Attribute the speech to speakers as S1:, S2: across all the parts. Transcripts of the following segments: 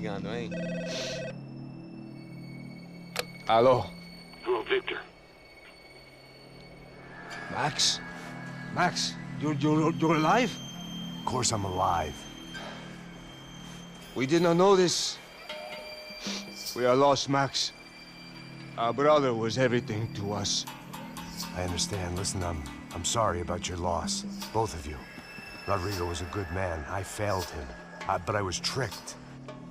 S1: ligando, hein?
S2: Alô?
S3: Hello, Victor.
S2: Max? Max, you're alive?
S4: Of course I'm alive.
S2: We did not know this. We are lost, Max. Our brother was everything to us.
S4: I understand. Listen, I'm sorry about your loss. Both of you. Rodrigo was a good man. I failed him. But I was tricked.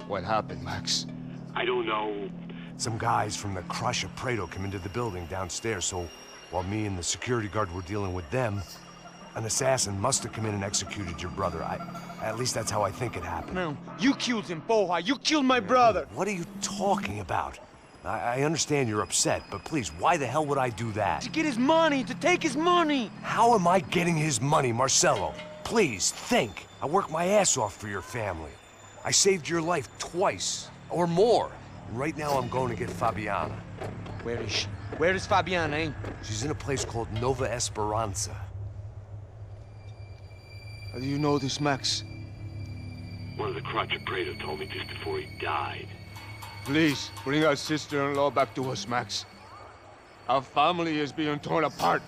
S2: What happened, Max?
S3: I don't know.
S4: Some guys from the Crush of Prado came into the building downstairs, so while me and the security guard were dealing with them, an assassin must have come in and executed your brother. At least that's how I think it happened.
S1: No, you killed him, Porra. You killed my brother.
S4: What are you talking about? I understand you're upset, but please, why the hell would I do that?
S1: To get his money, to take his money.
S4: How am I getting his money, Marcelo? Please, think. I worked my ass off for your family. I saved your life twice, or more. And right now I'm going to get Fabiana.
S1: Where is she? Where is Fabiana, eh?
S4: She's in a place called Nova Esperanza.
S2: How do you know this, Max?
S3: One of the Crotch of Prado told me just before he died.
S2: Please, bring our sister-in-law back to us, Max. Our family is being torn apart.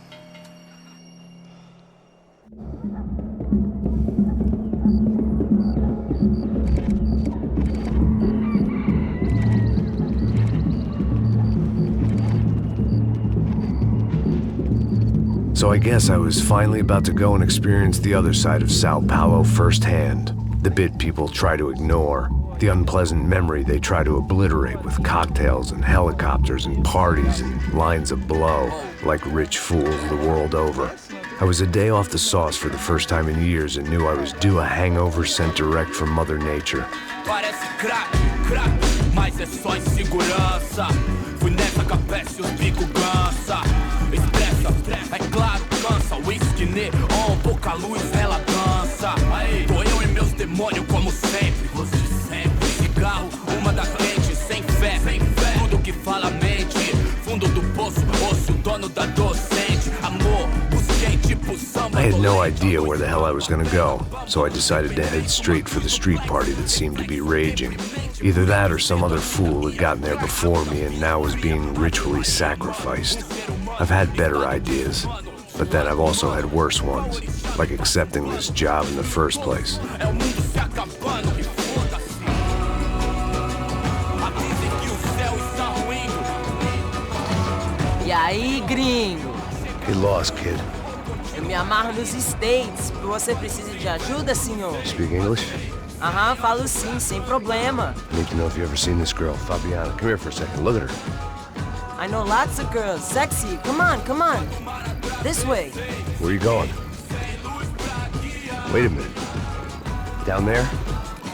S4: So I guess I was finally about to go and experience the other side of Sao Paulo firsthand. The bit people try to ignore. The unpleasant memory they try to obliterate with cocktails and helicopters and parties and lines of blow, like rich fools the world over. I was a day off the sauce for the first time in years and knew I was due a hangover sent direct from Mother Nature.
S5: Parece crack, mas é só insegurança. Fui nessa capeste, os bico gansa. Expressa, é claro, cansa. Whisky neon, pouca luz, ela dança. Tô eu e meus demônios como sempre. Você sempre. Cigarro, uma da frente, sem fé. Tudo que fala mente. Fundo do poço, osso, dono da docente. Amor, busquei tipo samba.
S4: I had no idea where the hell I was gonna go, so I decided to head straight for the street party that seemed to be raging. Either that or some other fool had gotten there before me and now was being ritually sacrificed. I've had better ideas, but then I've also had worse ones, like accepting this job in the first place.
S6: E aí, gringo?
S4: Get lost, kid.
S6: Eu me amarro nos States. Você precisa de ajuda, senhor?
S4: Speak English?
S6: Aham, falo sim, sem problema.
S4: I need to know if you've ever seen this girl, Fabiana. Come here for a second. Look at her.
S6: I know lots of girls. Sexy. Come on, come on. This way.
S4: Where are you going? Wait a minute. Down there?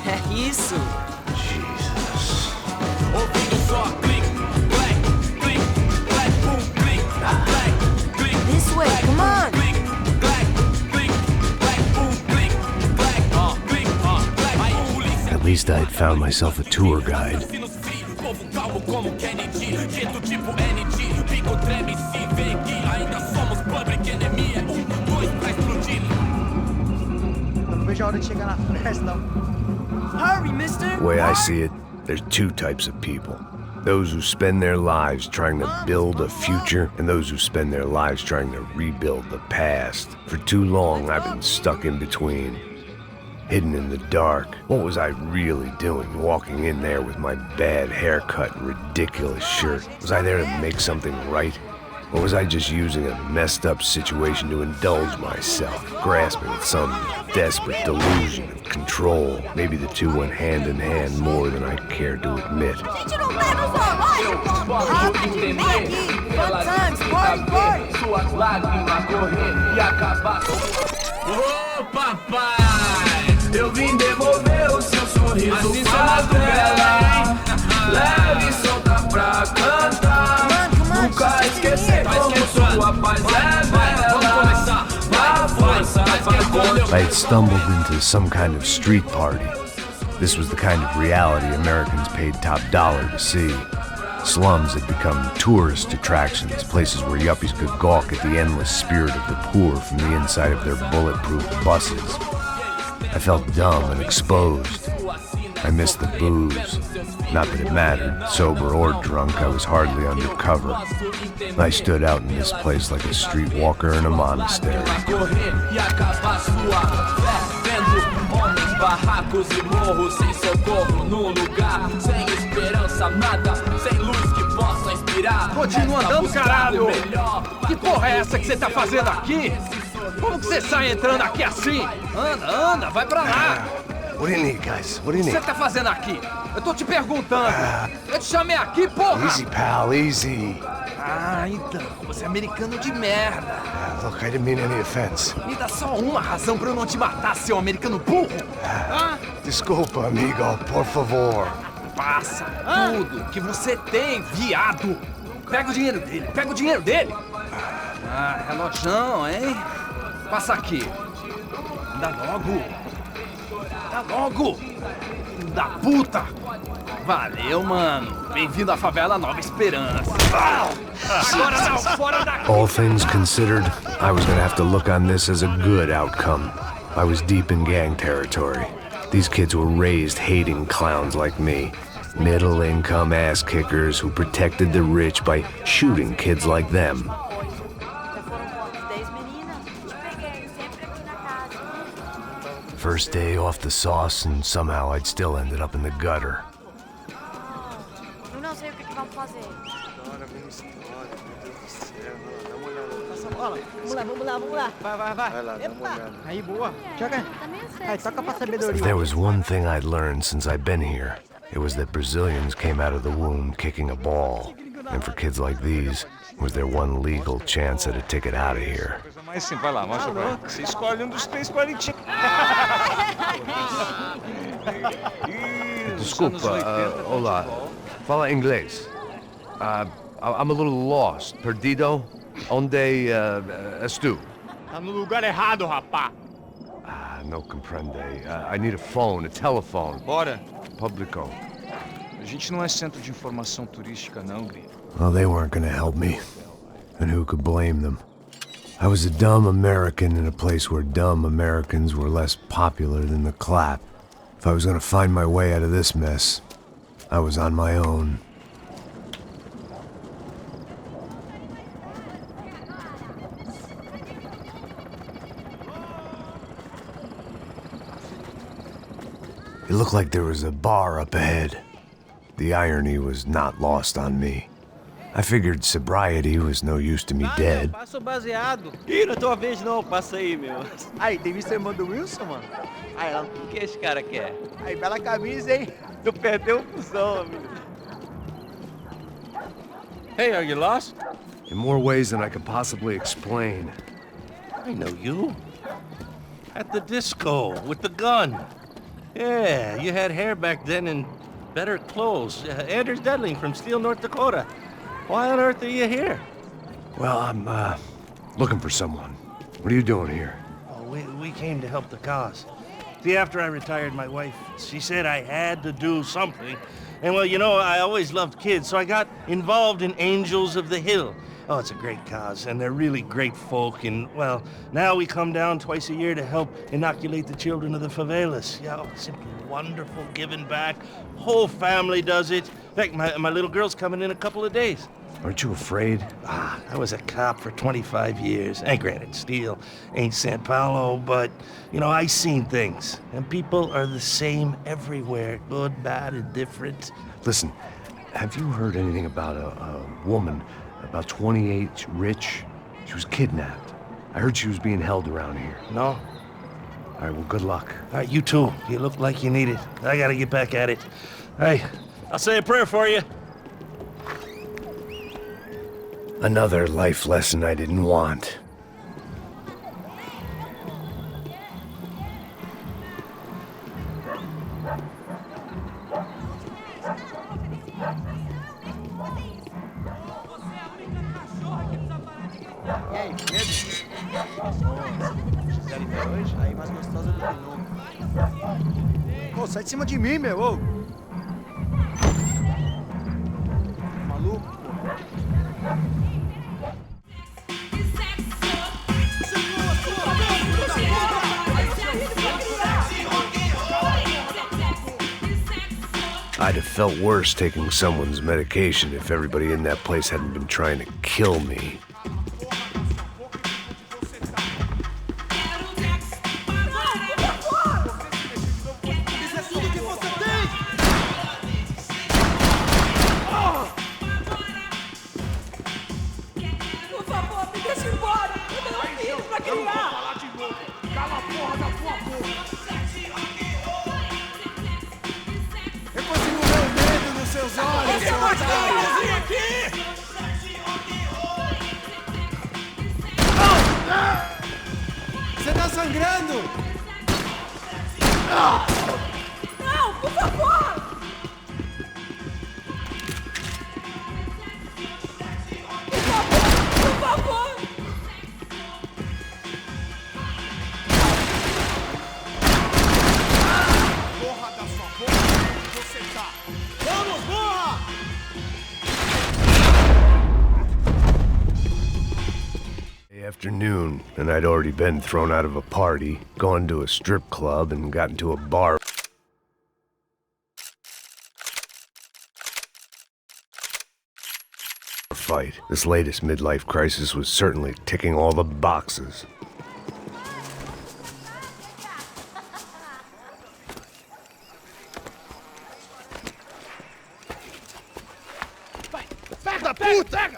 S6: É isso.
S4: Jesus.
S6: This way, come on.
S4: At least I had found myself a tour guide.
S6: Hurry, mister.
S4: The way I see it, there's two types of people. Those who spend their lives trying to build a future, and those who spend their lives trying to rebuild the past. For too long, I've been stuck in between. Hidden in the dark. What was I really doing walking in there with my bad haircut and ridiculous shirt? Was I there to make something right? Or was I just using a messed up situation to indulge myself, grasping at some desperate delusion of control? Maybe the two went hand in hand more than I care to admit.
S5: Ô papai, eu vim devolver o seu sorriso fato bela. Leve e solta pra cantar. Nunca esquecer como sua paz é bela. Na força,
S4: I had stumbled into some kind of street party. This was the kind of reality Americans paid top dollar to see. Slums had become tourist attractions, places where yuppies could gawk at the endless spirit of the poor from the inside of their bulletproof buses. I felt dumb and exposed. I missed the booze. Not that it mattered, sober or drunk, I was hardly undercover. I stood out in this place like a streetwalker in a monastery.
S5: Barracos e morros sem socorro num lugar sem esperança, nada, sem luz que possa inspirar.
S7: Continua andando, caralho! Que porra é essa que você tá fazendo aqui? Como que você sai entrando aqui assim? Anda, vai pra lá!
S4: What do you need, guys? What do you
S7: O que
S4: need?
S7: você tá fazendo aqui? Eu tô te perguntando. Eu te chamei aqui, porra!
S4: Easy, pal, easy.
S7: Ah, então, você é americano de merda.
S4: Look, I didn't mean any offense.
S7: Me dá só uma razão pra eu não te matar, seu americano burro.
S4: Desculpa, amigo, por favor.
S7: Passa tudo que você tem, viado. Pega o dinheiro dele, Ah, relojão, hein? Passa aqui. Dá logo. Da puta. Valeu, mano. Bem-vindo à favela Nova Esperança. Agora não, fora daqui.
S4: All things considered, I was gonna have to look on this as a good outcome. I was deep in gang territory. These kids were raised hating clowns like me. Middle-income ass-kickers who protected the rich by shooting kids like them. First day off the sauce, and somehow I'd still ended up in the gutter.
S8: Eu não sei o que vamos fazer.
S2: História, minha história, meu Deus do céu. Dá uma olhada.
S9: Passa a bola. Vamos lá.
S2: Vai lá, dá uma olhada.
S9: Aí, boa. Joga. Aí, toca pra sabedoria.
S4: If there was one thing I'd learned since I'd been here, it was that Brazilians came out of the womb kicking a ball. And for kids like these, was their one legal chance at a ticket out of here.
S2: Mas sim, vai lá, mostra pra ele. Você escolhe um dos 3 qualitinhos.
S4: Desculpa, olá. Fala inglês. I'm a little lost. Perdido? Onde és tu?
S1: Tá no lugar errado, rapá.
S4: No comprende. I need a phone, a telephone.
S2: Bora.
S4: Publico.
S2: A gente não é centro de informação turística, não, Gri.
S4: Well, they weren't gonna help me. And who could blame them? I was a dumb American in a place where dumb Americans were less popular than the clap. If I was gonna find my way out of this mess, I was on my own. It looked like there was a bar up ahead. The irony was not lost on me. I figured sobriety was no use to me dead.
S9: Passa o baseado. Ih, não é tua vez não, passa aí, meu. Aí, tem visto a irmã do Wilson, mano? Aí, ela, o que esse cara quer? Aí, bela camisa, hein? Tu perdeu o fusão, amigo.
S7: Hey, are you lost?
S4: In more ways than I could possibly explain.
S10: I know you. At the disco, with the gun. Yeah, you had hair back then and better clothes. Anders Dedling from Steele, North Dakota. Why on earth are you here?
S4: Well, I'm, looking for someone. What are you doing here?
S10: Oh, we came to help the cause. See, after I retired, my wife, she said I had to do something. And, well, you know, I always loved kids, so I got involved in Angels of the Hill. Oh, it's a great cause, and they're really great folk, and, well, now we come down twice a year to help inoculate the children of the favelas. Yeah, oh, simply wonderful, giving back. Whole family does it. In fact, my little girl's coming in a couple of days.
S4: Aren't you afraid?
S10: I was a cop for 25 years. And granted, Steele ain't San Paulo, but, you know, I seen things. And people are the same everywhere, good, bad, and different.
S4: Listen, have you heard anything about a woman, about 28, rich? She was kidnapped. I heard she was being held around here.
S10: No?
S4: All right, well, good luck.
S10: All right, you too. You look like you need it. I gotta get back at it. Hey, I'll say a prayer for you.
S4: Another life lesson I didn't want.
S9: E aí, medo? Fizeram até hoje? Aí, mais gostosa do que nunca. Ô, sai de cima de mim, meu, ô. Maluco, pô.
S4: I'd have felt worse taking someone's medication if everybody in that place hadn't been trying to kill me.
S11: Você tá sangrando!
S6: Não, por favor! Por favor!
S11: Porra da sua boca! Você tá! Vamos, porra!
S4: Afternoon, and I'd already been thrown out of a party, gone to a strip club, and got into a bar fight. This latest midlife crisis was certainly ticking all the boxes.
S11: Pega, puta!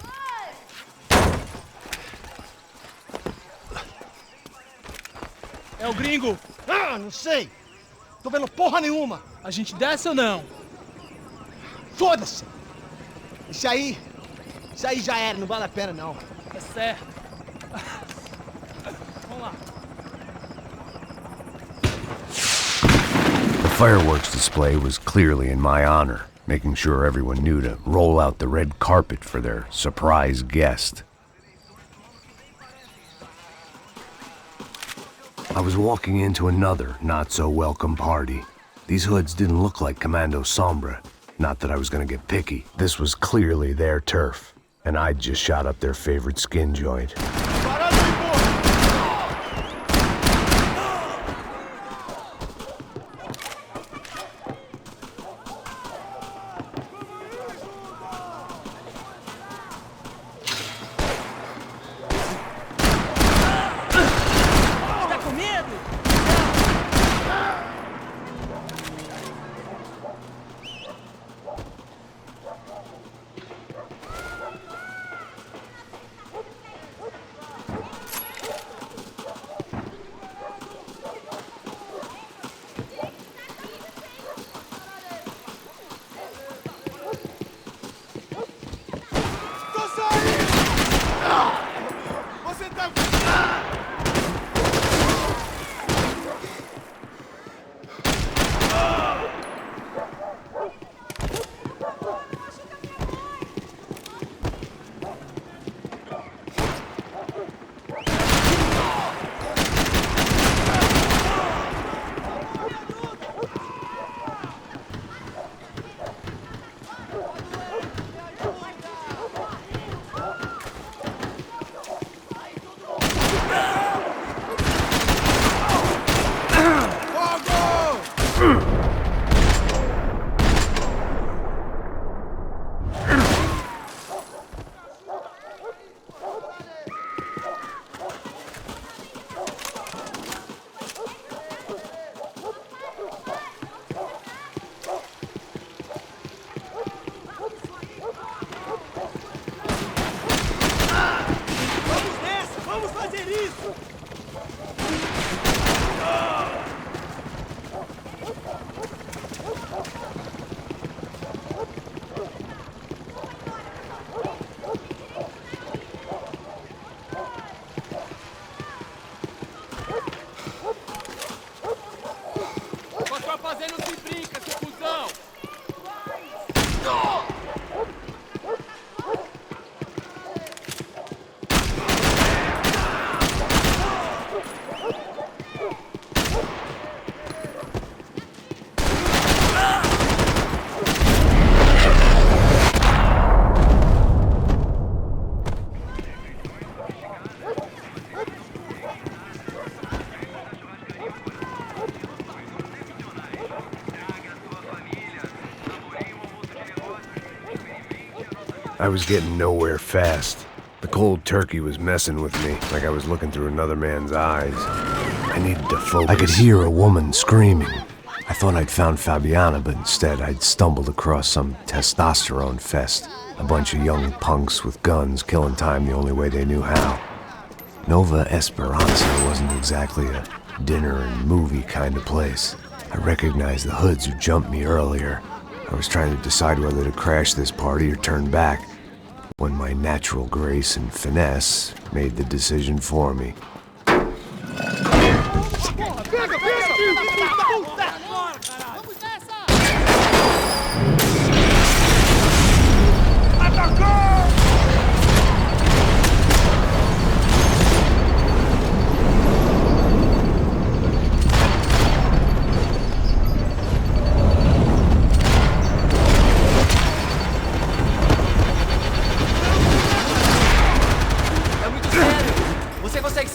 S1: É o gringo!
S11: Ah, não sei! Tô vendo porra nenhuma!
S1: A gente desce ou não?
S11: Foda-se! Isso aí já era, não vale a pena não.
S1: É certo. Vamos lá.
S4: The fireworks display was clearly in my honor, making sure everyone knew to roll out the red carpet for their surprise guest. I was walking into another not-so-welcome party. These hoods didn't look like Commando Sombra. Not that I was gonna get picky. This was clearly their turf, and I'd just shot up their favorite skin joint. I was getting nowhere fast. The cold turkey was messing with me, like I was looking through another man's eyes. I needed to focus. I could hear a woman screaming. I thought I'd found Fabiana, but instead I'd stumbled across some testosterone fest. A bunch of young punks with guns killing time the only way they knew how. Nova Esperanza wasn't exactly a dinner and movie kind of place. I recognized the hoods who jumped me earlier. I was trying to decide whether to crash this party or turn back, when my natural grace and finesse made the decision for me.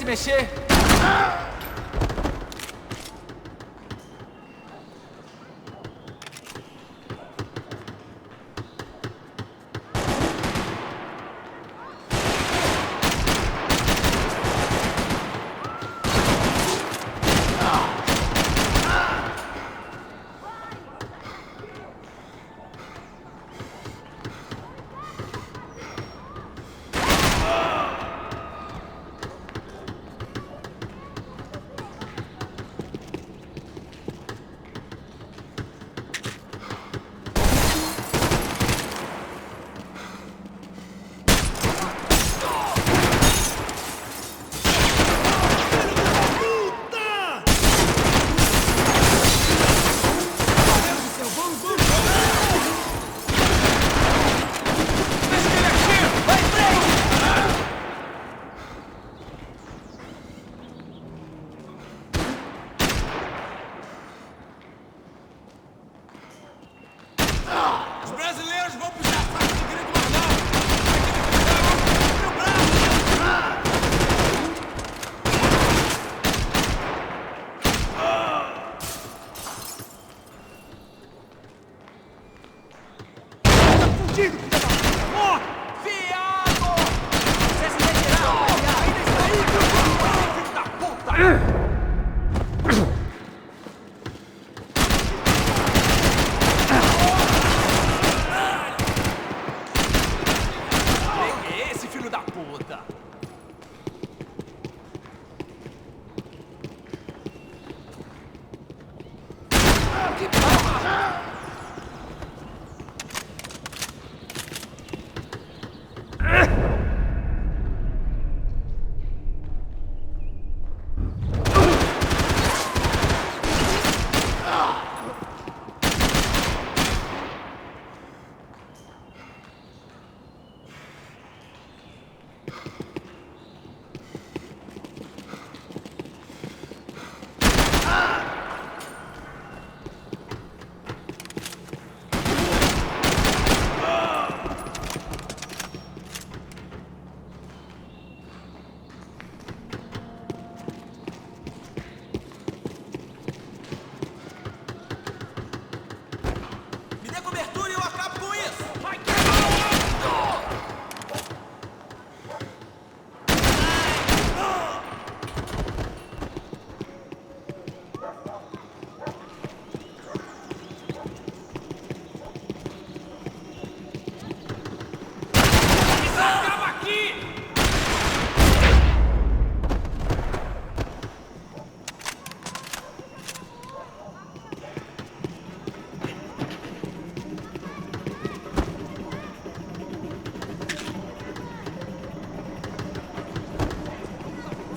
S7: Mexer?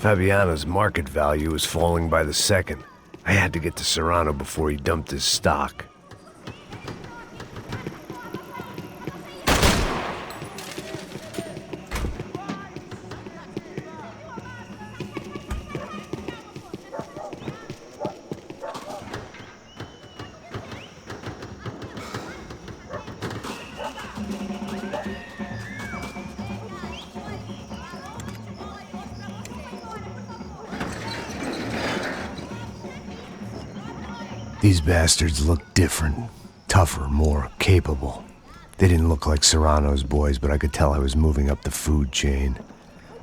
S4: Fabiana's market value was falling by the second. I had to get to Serrano before he dumped his stock. These bastards look different, tougher, more capable. They didn't look like Serrano's boys, but I could tell I was moving up the food chain.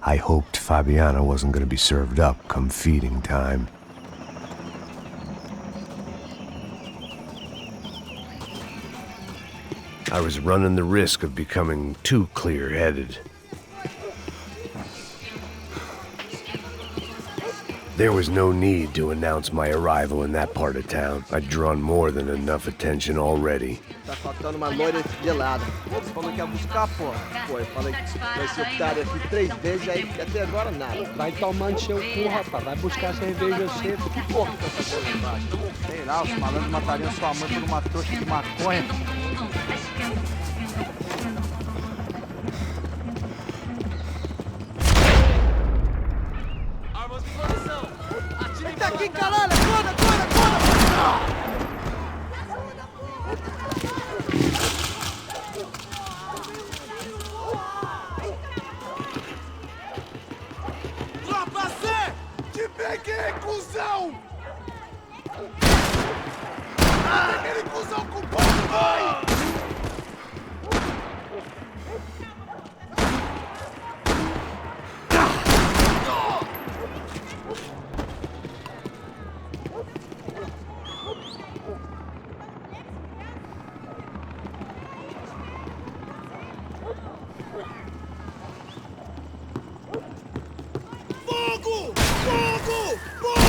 S4: I hoped Fabiana wasn't going to be served up come feeding time. I was running the risk of becoming too clear-headed. There was no need to announce my arrival in that part of town. I'd drawn more than enough attention already.
S11: Tá faltando uma loira gelada. Você falou que ia buscar, pô. Pô, eu falei que vai ser otário aqui 3 vezes, aí até agora nada.
S12: Vai tomando seu cu, rapaz. Vai buscar cerveja cedo. Que porra que tá fazendo embaixo? Sei lá, os malandros matariam sua mãe por uma trouxa de maconha.
S11: Tá aqui, caralho! Acorda, acorda, acorda! Tropa C! Te peguei, cuzão! Mata aquele cuzão com o povo, vai! Fogo! Fogo! Fogo!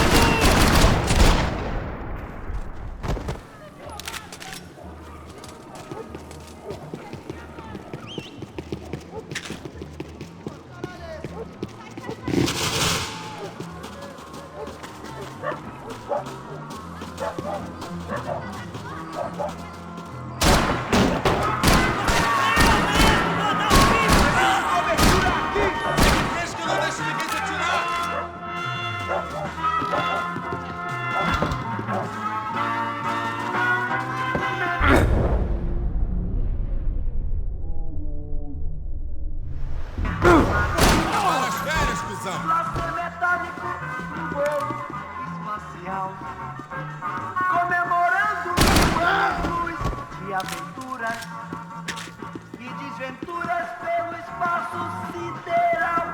S13: Comemorando anos de aventuras e desventuras pelo espaço sideral,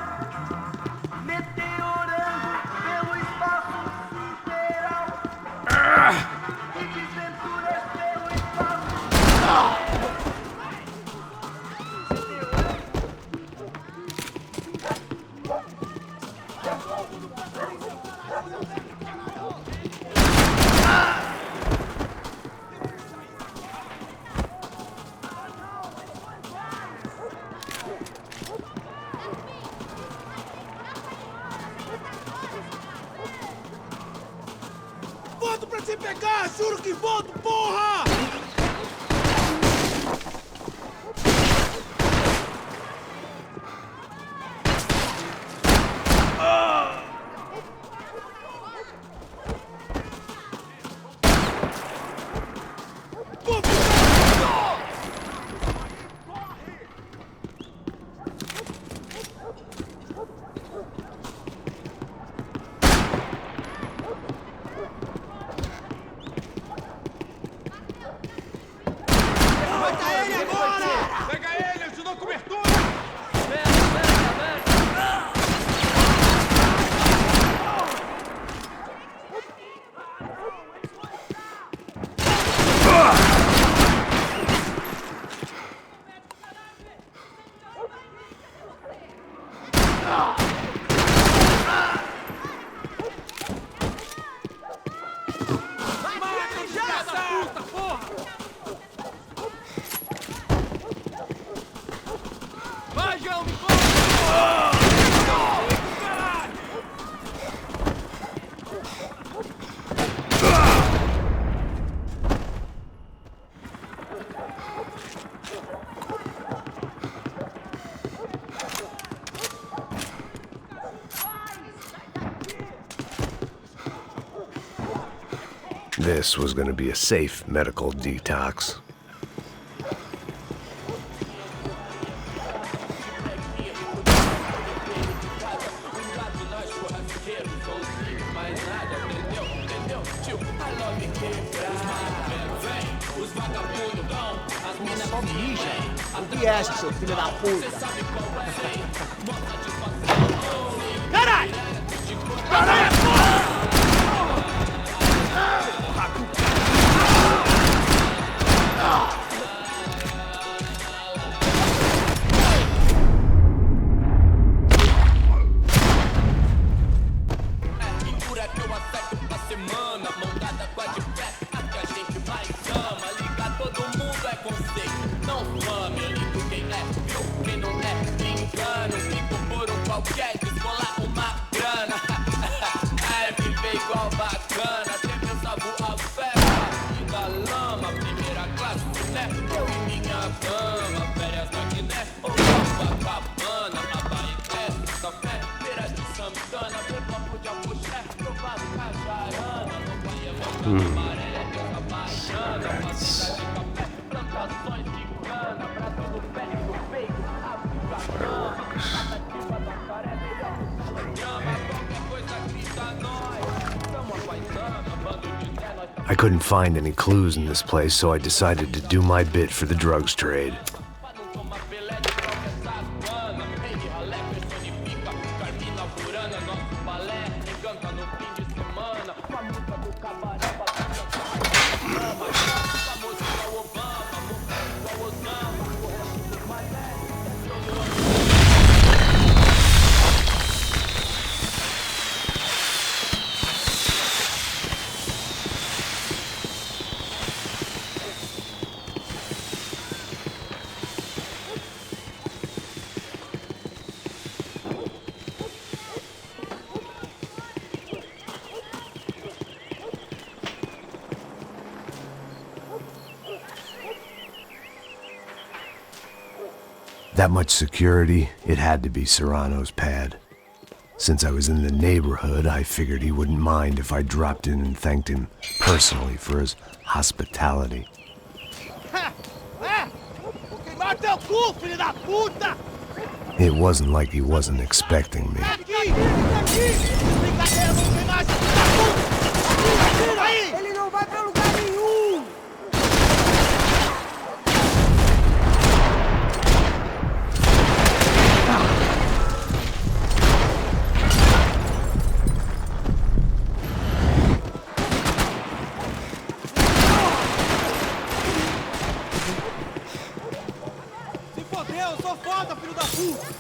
S13: meteorando pelo espaço sideral e desventuras pelo espaço sideral. Volto pra te pegar! Juro que volto, porra!
S4: This was going to be a safe medical detox.
S5: Mas nada, entendeu? Tio, I love you,
S11: Só mija. O que é, seu filho da puta?
S13: Caralho!
S4: I couldn't find any clues in this place, so I decided to do my bit for the drugs trade. That much security, it had to be Serrano's pad. Since I was in the neighborhood, I figured he wouldn't mind if I dropped in and thanked him personally for his hospitality.
S13: Teu cu, filho da puta!
S4: It wasn't like he wasn't expecting me.
S13: Ele não vai pra lugar nenhum! Se fodeu, eu sou foda, filho da puta!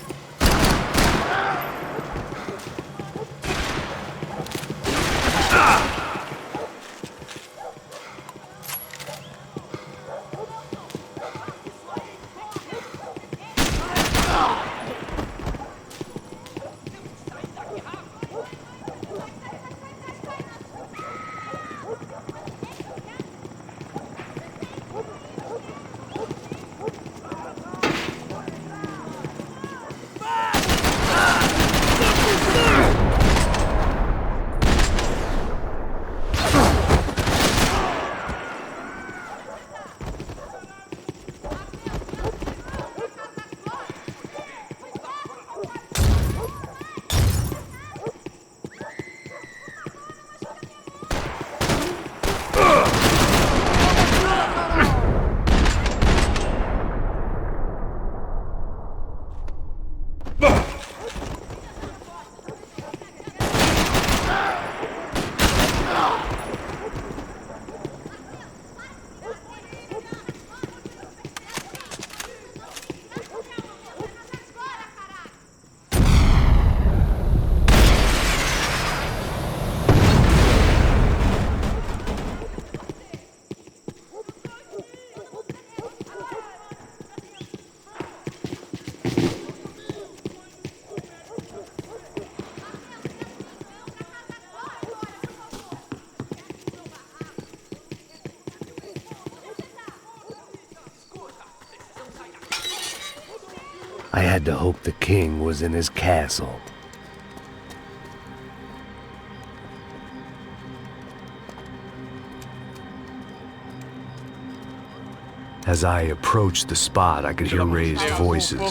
S4: I had to hope the king was in his castle. As I approached the spot, I could hear raised voices. Then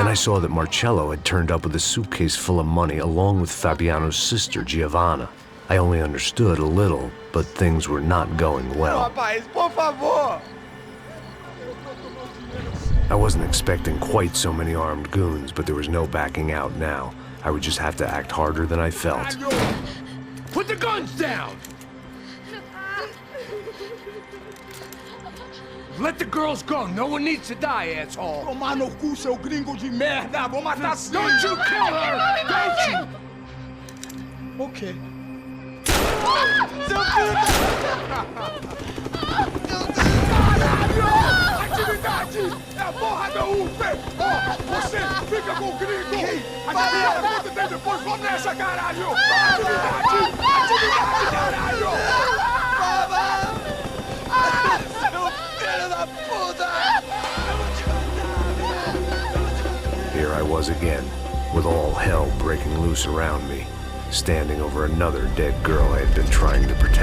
S4: I saw that Marcello had turned up with a suitcase full of money along with Fabiano's sister, Giovanna. I only understood a little, but things were not going well.
S11: Rapaz, por favor!
S4: I wasn't expecting quite so many armed goons, but there was no backing out now. I would just have to act harder than I felt.
S13: Put the guns down! Let the girls go. No one needs to die, asshole. Tomar no cu, seu gringo de merda. Vou matar sim. Don't you kill her! Don't you? Ok. Seu filho Caralho! Atividade! É a porra da UP! Você fica com o gringo! Adivinha quanto tem depois? Vamos nessa, caralho! Atividade! Atividade, caralho!
S4: Here I was again, with all hell breaking loose around me, standing over another dead girl I had been trying to protect.